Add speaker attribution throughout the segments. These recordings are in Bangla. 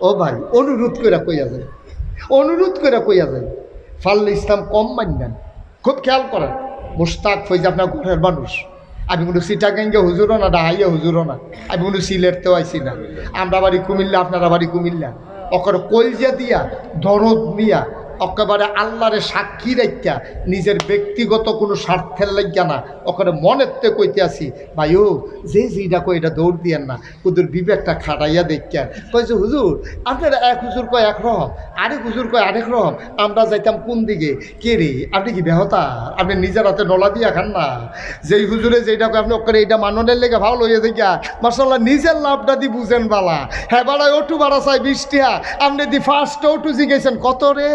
Speaker 1: ও ভাই অনুরোধ করে কইয়া যায়, অনুরোধ করে কইয়া যায়, ফাল্লে ইসলাম কম মানবেন। খুব খেয়াল করেন, মুশতাক ফৈজ আপনার ঘরের মানুষ। আমি কোনো সিটাগাঙ্গে হুজুরও না, ডাহাইয়া হুজুরও না, আমি কোনো সিলেটতেও আইসি না। আমরা বাড়ি কুমিল্লা, আপনারা বাড়ি কুমিল্লা। অকর কলজা দিয়া দরদ নিয়া একেবারে আল্লাহরে সাক্ষী রাখা, নিজের ব্যক্তিগত কোনো স্বার্থের লাগিয়া না, ওখানে মনেরতে কইতে আসি ভাই ও যে যেটা কই এটা দৌড় দিয়েন না, হুজুর বিবেকটা খাটাইয়া দেখিয়া কইছে হুজুর আপনারা এক হুজুর কয় এক রকম, আরেক হুজুর কয় আরেক রকম, আমরা যাইতাম কোন দিকে? কে রে আপনি কি বেহতা? আপনি নিজের হাতে নলা দিয়া খান না? যেই হুজুরে যেটা কয় আপনি ওখানে এইটা মাননের লেগে ভালো লইয়া দেখিয়া মাশাআল্লাহ নিজের লাভটা দি বুঝেন বালা। হ্যাঁ বাড়ায় ওটু বাড়া চাই 20 টাকা, আপনি দি ফার্স্ট ওটু জিগেছেন কত রে?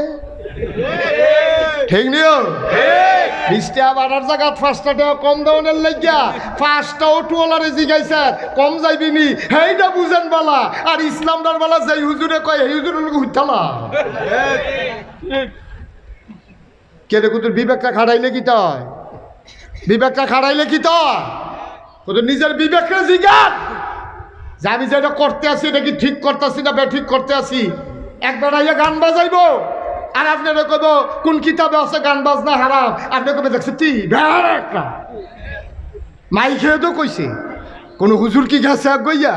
Speaker 1: ঠিক নিও 20 টাকা বাড়ার জায়গা 5 টাকা কম দেওয়ার লাগিয়া 5টা অটোওয়ালারে জিগাইছে কম যাইবিনি, হেইটা বুঝেন বালা। আর ইসলামদার বালা যাই হুজুরে কয় এই হুজুরের লোক উঠালা কে রে? কুতুর বিবেকটা খাড়াইলে কি তয়? বিবেকটা খাড়াইলে কি তয়? কুতুর নিজের বিবেককে জিগান যে আমি যেটা করতে আসি এটা কি ঠিক করতেছি না ঠিক করতে আসি। একবার আইয়া গান বাজাইবো আর আপনারা কইব কোন কিতাবে আছে গান বাজনা হারাম, আপনি কবে দেখছে তি একটা মাই খেয়ে তো কইছে কোন হুজুর কি গেছে এক গইয়া?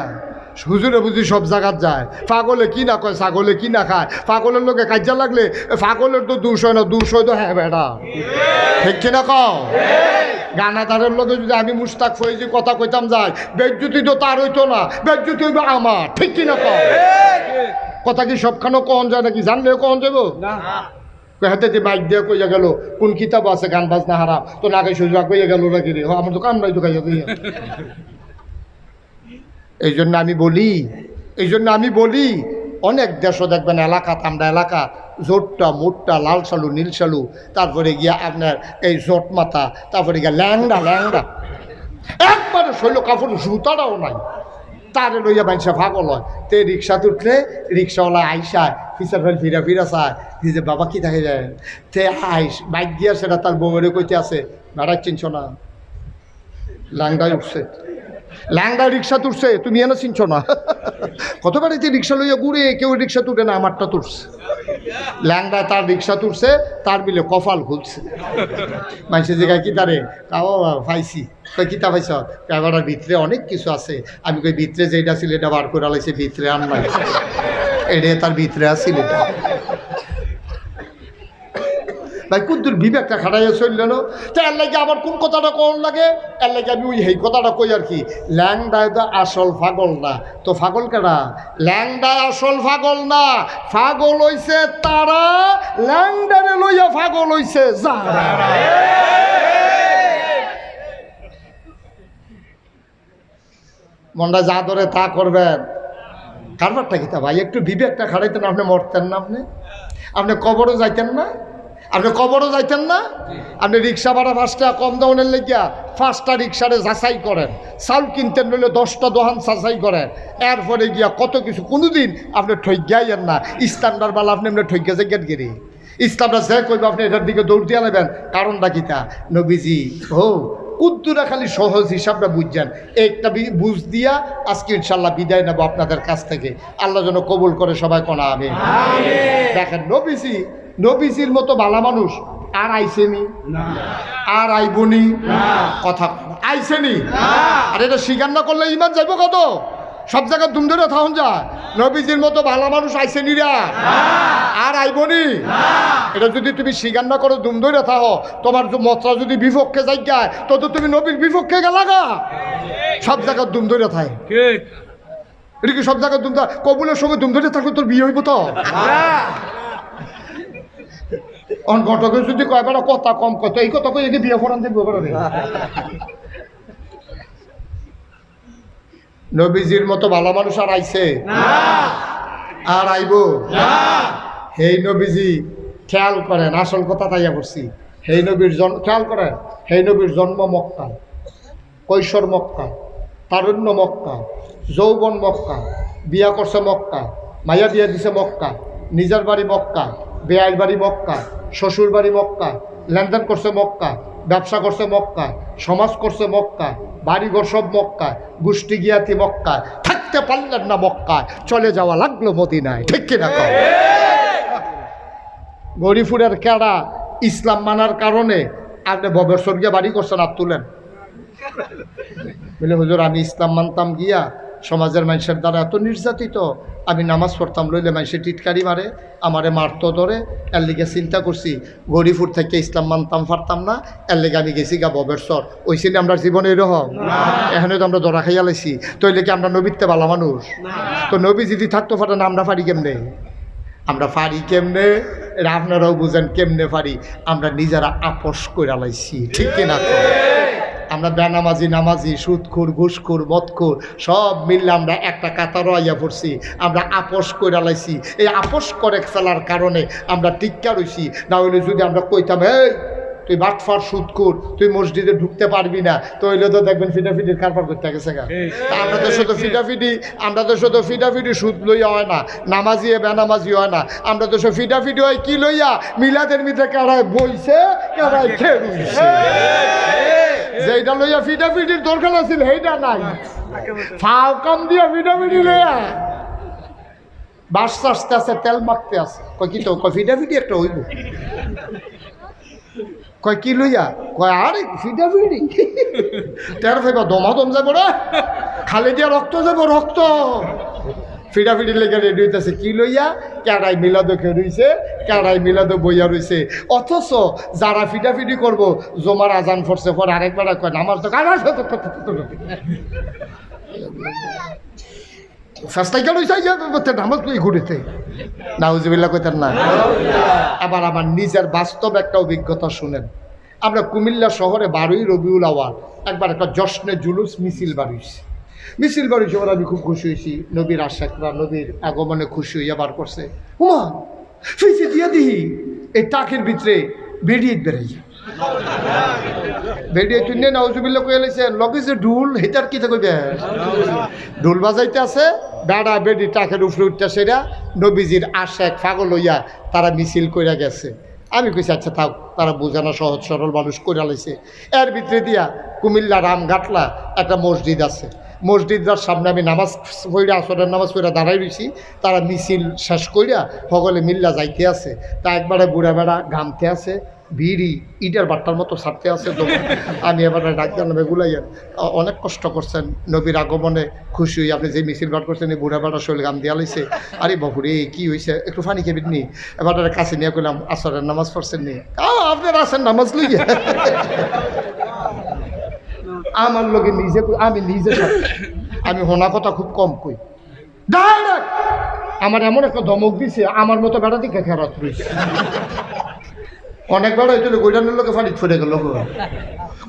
Speaker 1: হুজুরে বুঝি সব জায়গাত যায়। পাগলে কি না কয়, ছাগলে কি না খায়, পাগলের লোকে কাজা লাগলে পাগলের তো 200 না 200 তো হ্যাঁ বেড়া, ঠিক কিনা কও? গানাদারের লোকে যদি আমি মুশতাক ফৈজি কথা কইতাম যাই, বেজ্জুতি তো তার হইতো না, বেজ্জুতি হইব আমার, ঠিক কিনা কও? কথা কি সবখানে কন যায় নাকি? জানলেও কন যাব না। হাতে বাইক দিয়ে কইয়া গেল কোন কিতাব আছে গান বাজনা হারাম, তো নাকি সুযোগ কইয়া গেল নাকি রে? আমার তো কাম নাই তো খাইয়া কইয়া। এই জন্য আমি বলি অনেক দেশও দেখবেন এলাকাত, আমরা এলাকা জোটটা মোটটা লাল সালু নীল সালু, তারপরে গিয়া আপনার এই জোট মাথা, তারপরে গিয়া ল্যাংড়া একবারে শৈল কাপড় জুতাটাও নাই, তারে লইয়া মানুষে পাগল হয়। তে রিক্সাতে উঠলে রিক্সাওয়ালা আইসায় পিছার ফেল ফিরা চায় যে বাবা কি থাকে যায়, তে আইস বাইক দিয়া সেটা তার বউরে কইতে আছে ভাড়া চিনছ না, ল্যাংড়ায় উঠছে, ল্যাংড়া রিক্সা তুলছে, তুমি এনে চিনছ না। কত বাড়িতে রিক্সা লইয়া ঘুরে কেউ রিক্সা তুলে না, আমারটা তুলছে। ল্যাংড়া তার রিক্সা তুলছে, তার মিলে কপাল খুলছে। মানুষের জায়গায় কি তারে কাও পাইছি, কই কিতা পাইছ? ক্যামেরার ভিতরে অনেক কিছু আছে। আমি কই ভিতরে যেটা ছিল এটা বার করে আলাইছে, ভিতরে আন নাই, এটা তার ভিতরে আসছিল। ভাই কুদ্দুর বিবেকটা খাটাইয়া চলল না তো, এর লাগে আবার কোন কথাটা কোন লাগে? এর লাগে আমি ওই এই কথাটা কই আর কি, ল্যাংডায় তো আসল পাগল না, তো পাগল কেনা? ল্যাংডায় আসল পাগল না, পাগল হইছে তারা, ল্যাংডারে লইয়া পাগল হইছে যারা। মনটা যা ধরে তা করবেন, কারবারটা কি তা ভাই? একটু বিবেকটা খাটাইতেন, আপনি মরতেন না, আপনি কবরও যাইতেন না, আপনি রিক্সা ভাড়া 5 টাকা কম দাউনের লেগিয়া 5টা রিক্সারে যাচাই করেন, চাউল কিনতেন নইলে 10টা দোকান যাচাই করেন, এরপরে গিয়া কত কিছু। কোনোদিন আপনি ঠইগাইয়েন না, ইসলামদার বালা আপনি এমনি ঠইগা যাইগেন গেরি, ইসলামটা যে কইব আপনি এটার দিকে দৌড় দিয়া নেবেন। কারণটা কিতা? নবীজি কুদ্দুরা খালি সহজ হিসাবটা বুঝছেন, একটা বুঝ দিয়া আজকে ইনশাল্লাহ বিদায় নেব আপনাদের কাছ থেকে। আল্লাহ যেন কবুল করে সবাই কোনা হবে। দেখেন নবীজির মতো ভালো মানুষ আর আইসেনি, আর আইবনি, কথা আইসেনি। আর এটা স্বীকার না করলে ইমান যাইব কত? সব জায়গায় দুম ধরে থাকুন যায়। নবীজির মতো ভালো মানুষ আইসেনি রা, আর আইবনি। এটা যদি তুমি স্বীকার না করো, দুম ধরে থাকো, তোমার মতরা যদি বিপক্ষে যাই তো তুমি নবীর বিপক্ষে গেলাগা। সব জায়গায় দুম ধরে থাকে, এটা কি সব জায়গায় দুম? কবুলের সঙ্গে দুম ধরে থাকলে তোর বিয়ে হইব তো? ঘটকে যদি কয়বার কথা কম কত, এই কথা কই বিয়ে করান দেব। নবীজির মতো ভালো মানুষ আর আইছে আর আইব? হেই নবীজি খেয়াল করেন, আসল কথা তাইয়া করছি। হেই নবীর খেয়াল করেন, হেই নবীর জন্ম মক্কা, কৈশোর মক্কা, তারুণ্য মক্কা, যৌবন মক্কা, বিয়া করছে মক্কা, মাইয়া বিয়া দিছে মক্কা, নিজের বাড়ি মক্কা, বেয়ার বাড়ি মক্কা, শ্বশুর বাড়ি মক্কা, লেনদেন করছে মক্কা, ব্যবসা করছে মক্কায়, সমাজ করছে মক্কায়, বাড়িঘর সব মক্কায়, গোষ্ঠী গিয়াতি মক্কায়, থাকতে পারলেন না মক্কায়, চলে যাওয়া লাগলো মদিনায়। ঠিক কিনা কও? গরিপুরের কেডা ইসলাম মানার কারণে আপনি ববের স্বর্গে বাড়ি করছেন, আর তুলেন বলে হুজুর আমি ইসলাম মানতাম গিয়া সমাজের মানুষের দ্বারা এত নির্যাতিত, আমি নামাজ পড়তাম লইলে মানুষের টিটকারি মারে, আমারে মারতো ধরে, এর লিগে চিন্তা করছি গরিপুর থেকে ইসলাম মানতাম পারতাম না, এর লিগে আমি গেছি গা ববের স্বর। ওই ছিল আমরা জীবনে এরকম, এখানে তো আমরা ধরা খাইয়া লাইছি, তো এর লিগে আমরা নবীতে ভালো মানুষ, তো নবী যদি থাকতো পারে না আমরা পারি কেমনে? আমরা পারি কেমনে? আপনারাও বুঝেন কেমনে পারি, আমরা নিজেরা আপোষ করে লাইছি। ঠিক কিনা? আমরা বেনামাজি, নামাজি, সুদখোর, ঘুষখোর, মদখোর সব মিললে আমরা একটা কাতার আইয়া পড়ছি, আমরা আপোষ করে লাইছি। এই আপোষ করে ফেলার কারণে আমরা টিক্কা রইছি। না হইলে যদি আমরা কইতাম এই তুই বাটফার, সুদখোর, তুই মসজিদে ঢুকতে পারবি না, তো হইলে তো দেখবেন ফিটাফিটির কারবার করতে গেছে গা। আমরা তো শুধু ফিটাফিটি সুদ লইয়া হয় না, নামাজি বেনামাজি হয় না, আমরা তো সব ফিটাফিটি হয় কি লইয়া? মিলাদের মিঠে কারায় বইছে, কারায় খেয়ে রইছে। যেটা লইয়া ফিটাফিটির দরকার আছিল সেইটা নাই, ফাও কাম দিয়া ফিটাফিটি লইয়া বাস আসতে আছে, তেল মাখতে আছে। কয় কি তো কয় ফিটাফিটি একটা হইব, কয় কি লইয়া? কয় আরে ফিটাফিটি তেল ফাইবা দমাদম যাব রে, খালি দিয়া রক্ত যাব, রক্ত। ফিটাফিটি লেগে রেডি হইতেছে কি লইয়া? কেড়াই মিলাদো খেয়ে রইছে, কেড়াই মিলাদো বইয়া রইছে। অথচ যারা ফিটাফিটি করবো জমার আজান পড়ছে, পর আরেকবার কয় আমার তো ফেস্টাইকা লইছে নামাজ লই ঘুরেতে নাউজুবিল্লাহ কইতেন না। আবার আমার নিজের বাস্তব একটা অভিজ্ঞতা শুনেন। আমরা কুমিল্লা শহরে 12ই রবিউল আওয়াল একবার একটা জশ্নে জুলুস মিছিল বাড়িয়েছি। মিছিল বাড়ি সবার আমি খুব খুশি হয়েছি, নবীর আশাকরা নবীর আগমনে খুশি হইয়া বার করছে। হুমা ফিসে দিয়া দিহি এই টাকের ভিতরে বেরিয়ে বেড়াইয়া বেরিয়ে তুই নে নাউজুবিল্লাহ কইয়া লাইছে লগে যে ঢুল হেটার কি কইবে? ঢুল বাজাইতে আছে, বেড়া বেডি টাকের উপরে উঠতে সেরা নবীজির আশাক পাগল হইয়া তারা মিছিল কইরা গেছে। আমি কইছি আচ্ছা থাক, তারা বোঝানো সহজ সরল মানুষ কইরা লাইছে। এর ভিতরে দিয়া কুমিল্লা রামঘাটলা একটা মসজিদ আছে, মসজিদার সামনে আমি নামাজ পড়া, আসরের নামাজ পড়া দাঁড়াই রয়েছি। তারা মিছিল শেষ কইরা সকলে মিল্লা যাইতে আছে, তা একবারে বুড়া বেড়া ঘামতে আছে, বিড়ি ইটার বাট্টার মতো ছাড়তে আছে। তো আমি এবার ডাক দিলাম এগুলাইয়েন অনেক কষ্ট করছেন, নবীর আগমনে খুশি হই, আপনি যে মিছিল বার করছেন এই বুড়া বেড়া শরীর গাম দিয়া লাইছে। আরে বাপুরে কি হয়েছে, একটু ফানি খেবিন নি? এবার কাছে নিয়ে কইলাম আসরের নামাজ পড়ছেন নি? আপনার আসেন নামাজ লইয়া আমার লোকে নিজে আমি নিজে আমি হোনা কথা খুব কম কই। ডাইরেক্ট আমার এমন একটা ধমক দিছে, আমার মতো বেড়া দিকে খেরাত রয়েছে। অনেক বেড়া হইতে গৈরানের লোকে ফানি ফুটে গেল,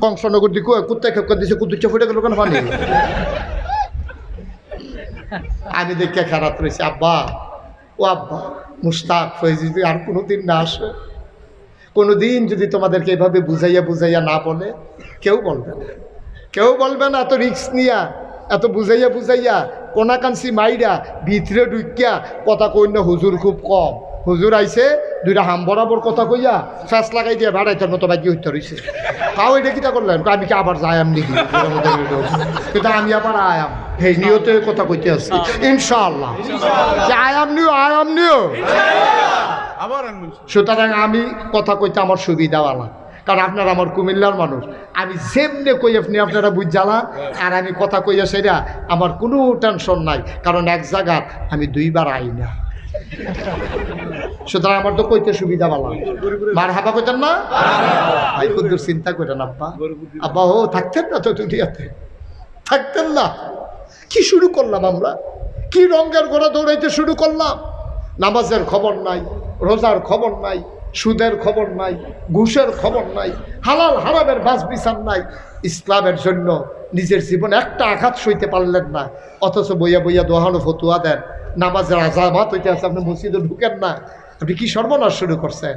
Speaker 1: কংসনগর দিকে কুত্তা খেপকা দিছে, কুতুচ্চা ফুটে গেল কেন ফানি? আমি দেখে খেরাত রয়েছে। আব্বা ও আব্বা মুস্তাক ফয়েজি যদি আর কোনোদিন না আসে, কোনোদিন যদি তোমাদেরকে এভাবে বুঝাইয়া বুঝাইয়া না বলে, কেউ বলবে না, কেউ বলবে না। এত রিক্স নিয়া, এত বুঝাইয়া বুঝাইয়া কোনাকান্সি মাইরা ভিতরে ঢুকিয়া কথা কই না। হুজুর খুব কম, হুজুর আইছে দুইটা হাম বরাবর কথা কইয়া ফ্যাস লাগাই দিয়ে ভাড়াইতার মতো বাকি হইতে রয়েছে। তাও এটা কিটা করলেন? আমি কি আবার যাই নাকি? কিন্তু আমি আবার আয়াম, এই নিয়তে কথা কইতে আসছি ইনশাআল্লাহ। আয়াম নিও। সুতরাং আমি কথা কইতে আমার সুবিধাওয়ালা, কারণ আপনারা আমার কুমিল্লার মানুষ। আমি যেমনে কই আপনি আপনারা বুঝালা, আর আমি কথা কইয়া সেটা আমার কোনো টেনশন নাই, কারণ এক জায়গা আমি দুইবার আই না। সুতরাং আমার তো কইতে সুবিধা ভালো। মার হাবা কইতেন না ভাই, কুদ্দুর চিন্তা করেন আব্বা। আব্বা ও থাকতেন না তো দুনিয়াতে, থাকতেন না। কি শুরু করলাম আমরা, কি রঙের ঘোড়া দৌড়াইতে শুরু করলাম। নামাজের খবর নাই, রোজার খবর নাই, সুদের খবর নাই, ঘুষের খবর নাই, হালাল হারামের বাস বিচার নাই। ইসলামের জন্য নিজের জীবনে একটা আঘাত সইতে পারলেন না, অথচ বইয়া বইয়া দোহানো ফতুয়া দেন। নামাজের আজামাত হইতে আছে, আপনি মসজিদে ঢুকেন না। আপনি কি সর্বনাশ শুরু করছেন?